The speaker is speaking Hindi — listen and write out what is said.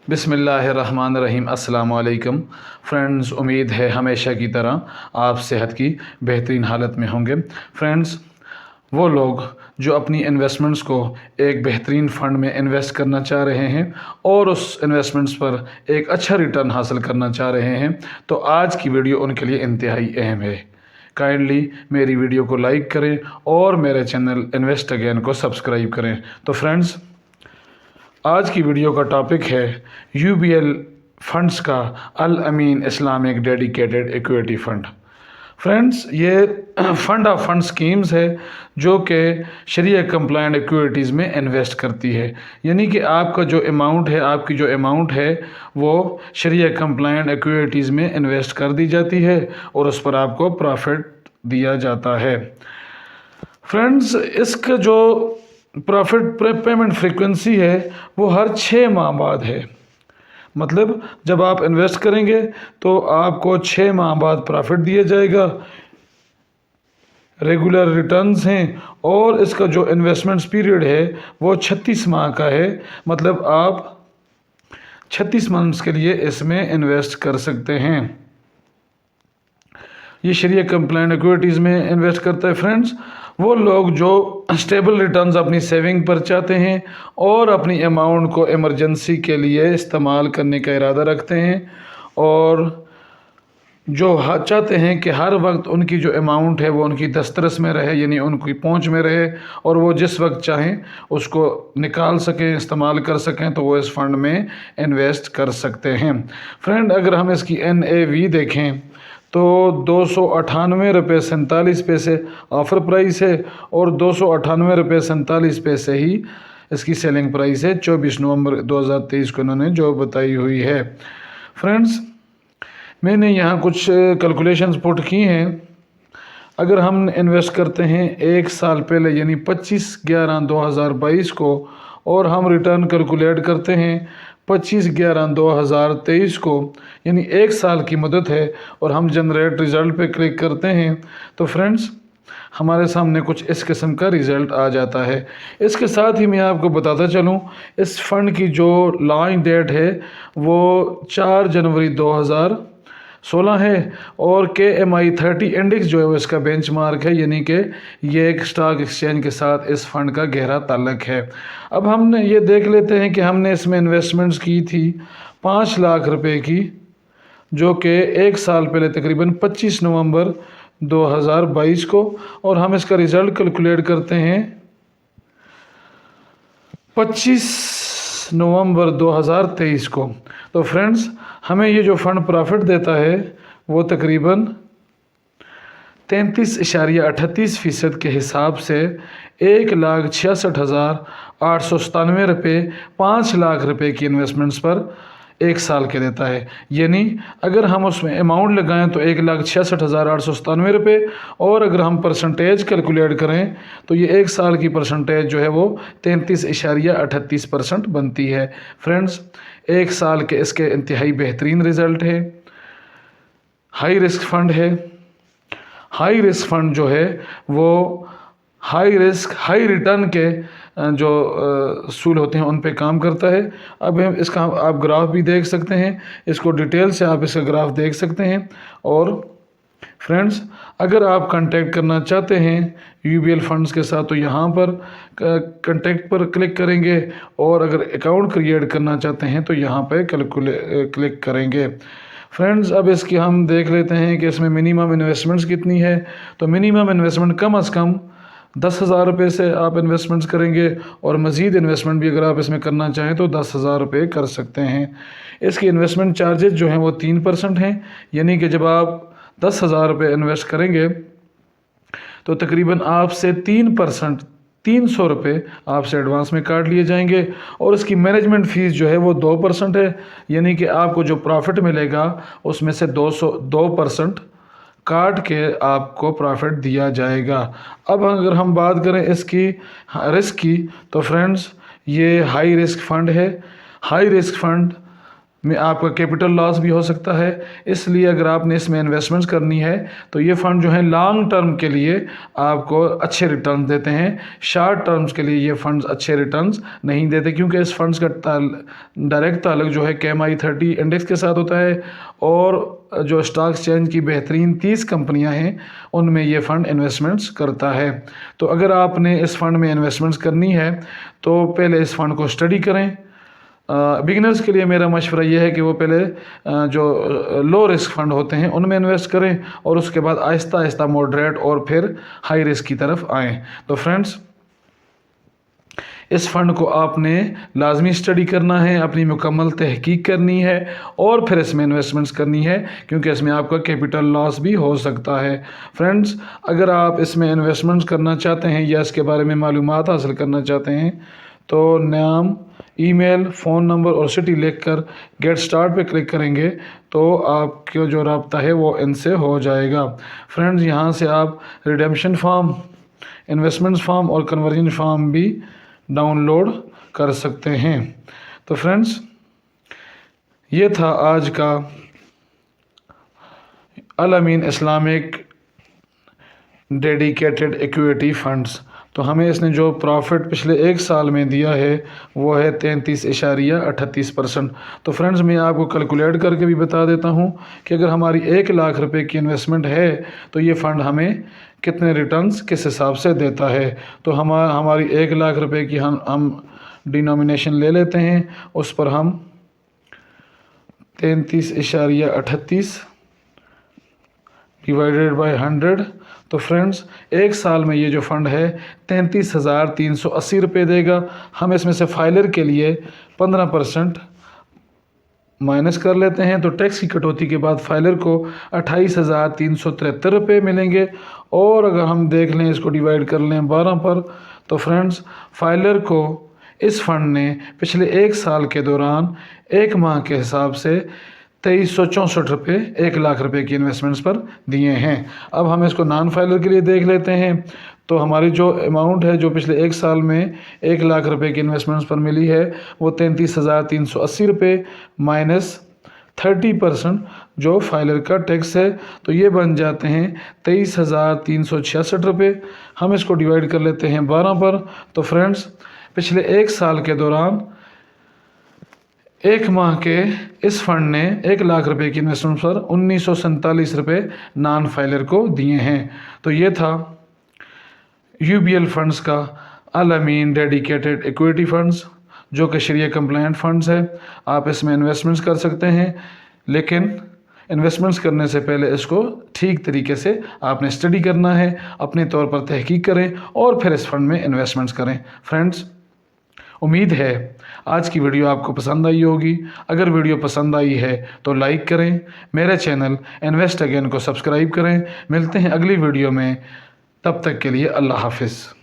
बिस्मिल्लाहिर्रहमानिर्रहीम। अस्सलाम वालेकुम फ्रेंड्स, उम्मीद है हमेशा की तरह आप सेहत की बेहतरीन हालत में होंगे। फ्रेंड्स, वो लोग जो अपनी इन्वेस्टमेंट्स को एक बेहतरीन फ़ंड में इन्वेस्ट करना चाह रहे हैं और उस इन्वेस्टमेंट्स पर एक अच्छा रिटर्न हासिल करना चाह रहे हैं, तो आज की वीडियो उनके लिए इंतहाई अहम है। काइंडली मेरी वीडियो को लाइक करें और मेरे चैनल इन्वेस्ट अगेन को सब्सक्राइब करें। तो फ्रेंड्स, आज की वीडियो का टॉपिक है यूबीएल फंड्स का Al Ameen Islamic dedicated equity fund. Friends, ये फ़ंड ऑफ फंड स्कीम्स है जो कि शरिया कंप्लायंट इक्विटीज़ में इन्वेस्ट करती है। यानी कि आपकी जो अमाउंट है वो शरिया कंप्लायंट इक्विटीज़ में इन्वेस्ट कर दी जाती है और उस पर आपको प्रॉफिट दिया जाता है। फ्रेंड्स, इसका जो प्रॉफिट पेमेंट फ्रीक्वेंसी है वो हर 6 माह बाद है। मतलब जब आप इन्वेस्ट करेंगे तो आपको 6 माह बाद प्रॉफिट दिया जाएगा, रेगुलर रिटर्न्स हैं, और इसका जो इन्वेस्टमेंट्स पीरियड है वो 36 माह का है। मतलब आप 36 मंथ्स के लिए इसमें इन्वेस्ट कर सकते हैं। ये शरिया कंप्लायंट इक्विटीज़ में इन्वेस्ट करता है। फ्रेंड्स, वो लोग जो स्टेबल रिटर्न्स अपनी सेविंग पर चाहते हैं और अपनी अमाउंट को इमरजेंसी के लिए इस्तेमाल करने का इरादा रखते हैं और जो चाहते हैं कि हर वक्त उनकी जो अमाउंट है वो उनकी दस्तरस में रहे, यानी उनकी पहुंच में रहे, और वो जिस वक्त चाहें उसको निकाल सकें, इस्तेमाल कर सकें, तो वो इस फंड में इन्वेस्ट कर सकते हैं। फ्रेंड, अगर हम इसकी NAV देखें तो 298 रुपये 47 पैसे ऑफ़र प्राइस है और 298 रुपये 47 पैसे ही इसकी सेलिंग प्राइस है। 24 नवंबर 2023 को इन्होंने जो बताई हुई है। फ्रेंड्स, मैंने यहाँ कुछ कैलकुलेशंस पुट की हैं। अगर हम इन्वेस्ट करते हैं 1 साल पहले यानी 25/11/2022 को, और हम रिटर्न कैलकुलेट करते हैं 25/11/2023 को, यानी 1 साल की मदद है, और हम जनरेट रिज़ल्ट पे क्लिक करते हैं, तो फ्रेंड्स हमारे सामने कुछ इस किस्म का रिज़ल्ट आ जाता है। इसके साथ ही मैं आपको बताता चलूँ, इस फंड की जो लॉन्च डेट है वो 4 जनवरी 2016 है, और KMI 30 इंडेक्स जो है वो इसका बेंचमार्क है, यानी कि ये एक स्टॉक एक्सचेंज के साथ इस फंड का गहरा ताल्लुक है। अब हमने ये देख लेते हैं कि हमने इसमें इन्वेस्टमेंट्स की थी 5 लाख रुपए की, जो कि 1 साल पहले तकरीबन 25 नवंबर 2022 को, और हम इसका रिज़ल्ट कैलकुलेट करते हैं 25 नवंबर 2023 को। तो फ्रेंड्स, हमें ये जो फ़ंड प्रॉफिट देता है वो तकरीबन 33.38% के हिसाब से 1,66,897 रुपये 5 लाख रुपए की इन्वेस्टमेंट्स पर 1 साल के देता है। यानी अगर हम उसमें अमाउंट लगाएं तो 1,66,897 रुपये, और अगर हम परसेंटेज कैलकुलेट करें तो ये 1 साल की परसेंटेज जो है वो 33.38% बनती है। फ्रेंड्स, 1 साल के इसके इंतहाई बेहतरीन रिज़ल्ट है। हाई रिस्क फ़ंड है। हाई रिस्क फ़ंड जो है वो हाई रिस्क हाई रिटर्न के जो असूल होते हैं उन पे काम करता है। अब हम इसका आप ग्राफ भी देख सकते हैं, इसको डिटेल से आप इसका ग्राफ देख सकते हैं। और फ्रेंड्स, अगर आप कांटेक्ट करना चाहते हैं यूबीएल फंड्स के साथ तो यहाँ पर कांटेक्ट पर क्लिक करेंगे, और अगर अकाउंट क्रिएट करना चाहते हैं तो यहाँ पर क्लिक करेंगे। फ्रेंड्स, अब इसकी हम देख लेते हैं कि इसमें मिनिमम इन्वेस्टमेंट्स कितनी है। तो मिनिमम इन्वेस्टमेंट कम अज़ कम 10,000 रुपये से आप इन्वेस्टमेंट्स करेंगे, और मज़ीद इन्वेस्टमेंट भी अगर आप इसमें करना चाहें तो 10,000 रुपये कर सकते हैं। इसकी इन्वेस्टमेंट चार्जेस जो हैं वो 3% हैं, यानी कि जब आप 10,000 रुपये इन्वेस्ट करेंगे तो तकरीबन आपसे 3% 300 रुपये आपसे एडवांस में काट लिए जाएंगे, और इसकी मैनेजमेंट फ़ीस जो है वो 2% है, यानी कि आपको जो प्रॉफिट मिलेगा उसमें से 2% काट के आपको प्रॉफिट दिया जाएगा। अब अगर हम बात करें इसकी रिस्क की, तो फ्रेंड्स ये हाई रिस्क फ़ंड है। हाई रिस्क फ़ंड में आपका कैपिटल लॉस भी हो सकता है। इसलिए अगर आपने इसमें इन्वेस्टमेंट्स करनी है तो ये फ़ंड जो है लॉन्ग टर्म के लिए आपको अच्छे रिटर्न देते हैं। शॉर्ट टर्म्स के लिए ये फंड्स अच्छे रिटर्न्स नहीं देते, क्योंकि इस फंड्स का डायरेक्ट ताल्लुक जो है KMI 30 इंडेक्स के साथ होता है, और जो स्टॉक एक्सचेंज की बेहतरीन 30 कंपनियां हैं उनमें ये फ़ंड इन्वेस्टमेंट्स करता है। तो अगर आपने इस फ़ंड में इन्वेस्टमेंट्स करनी है तो पहले इस फ़ंड को स्टडी करें। बिगिनर्स के लिए मेरा मशवरा ये है कि वो पहले जो लो रिस्क फ़ंड होते हैं उनमें इन्वेस्ट करें, और उसके बाद आहिस्ता आहिस्ता मॉडरेट और फिर हाई रिस्क की तरफ आएँ। तो फ्रेंड्स, इस फ़ंड को आपने लाजमी स्टडी करना है, अपनी मुकम्मल तहकीक करनी है और फिर इसमें इन्वेस्टमेंट्स करनी है, क्योंकि इसमें आपका कैपिटल लॉस भी हो सकता है। फ्रेंड्स, अगर आप इसमें इन्वेस्टमेंट्स करना चाहते हैं या इसके बारे में मालूमात हासिल करना चाहते हैं तो नाम, ईमेल, फ़ोन नंबर और सिटी लिखकर गेट स्टार्ट पे क्लिक करेंगे तो आपका जो राब्ता है वो इनसे हो जाएगा। फ्रेंड्स, यहाँ से आप रिडेम्पशन फॉर्म, इन्वेस्टमेंट्स फॉर्म और कन्वर्जन फॉर्म भी डाउनलोड कर सकते हैं। तो फ्रेंड्स, ये था आज का Al Ameen Islamic dedicated equity funds. तो हमें इसने जो प्रॉफिट पिछले 1 साल में दिया है वो है 33.38%। तो फ्रेंड्स, मैं आपको कैलकुलेट करके भी बता देता हूँ कि अगर हमारी 1 लाख रुपए की इन्वेस्टमेंट है तो ये फ़ंड हमें कितने रिटर्न्स किस हिसाब से देता है। तो हमारी 1 लाख रुपए की हम डिनोमिनेशन ले लेते हैं, उस पर हम 33.38 डिवाइडेड बाय 100। तो फ्रेंड्स, 1 साल में ये जो फ़ंड है 33,380 रुपये देगा। हम इसमें से फाइलर के लिए 15% माइनस कर लेते हैं, तो टैक्स की कटौती के बाद फाइलर को 28,373 रुपये मिलेंगे। और अगर हम देख लें, इसको डिवाइड कर लें 12 पर, तो फ्रेंड्स, फाइलर को इस फ़ंड ने पिछले 1 साल के दौरान 1 माह के हिसाब से 2364 रुपये 1 लाख रुपए की इन्वेस्टमेंट्स पर दिए हैं। अब हम इसको नॉन फाइलर के लिए देख लेते हैं। तो हमारी जो अमाउंट है जो पिछले 1 साल में 1 लाख रुपए की इन्वेस्टमेंट्स पर मिली है वो 33,380 रुपये माइनस 30% जो फाइलर का टैक्स है, तो ये बन जाते हैं 23,366 रुपये। हम इसको डिवाइड कर लेते हैं 12 पर। तो फ्रेंड्स, पिछले 1 साल के दौरान 1 माह के इस फ़ंड ने 1 लाख रुपए की इन्वेस्टमेंट पर 1947 रुपये नॉन फाइलर को दिए हैं। तो ये था UBL फंड्स का अल अमीन डेडिकेटेड इक्विटी फंड्स, जो कि शरिया कंप्लायंट फंड्स है। आप इसमें इन्वेस्टमेंट्स कर सकते हैं, लेकिन इन्वेस्टमेंट्स करने से पहले इसको ठीक तरीके से आपने स्टडी करना है, अपने तौर पर तहकीक करें और फिर इस फंड में इन्वेस्टमेंट्स करें। फ्रेंड्स, उम्मीद है आज की वीडियो आपको पसंद आई होगी। अगर वीडियो पसंद आई है तो लाइक करें, मेरे चैनल इन्वेस्ट अगेन को सब्सक्राइब करें। मिलते हैं अगली वीडियो में, तब तक के लिए अल्लाह हाफिज़।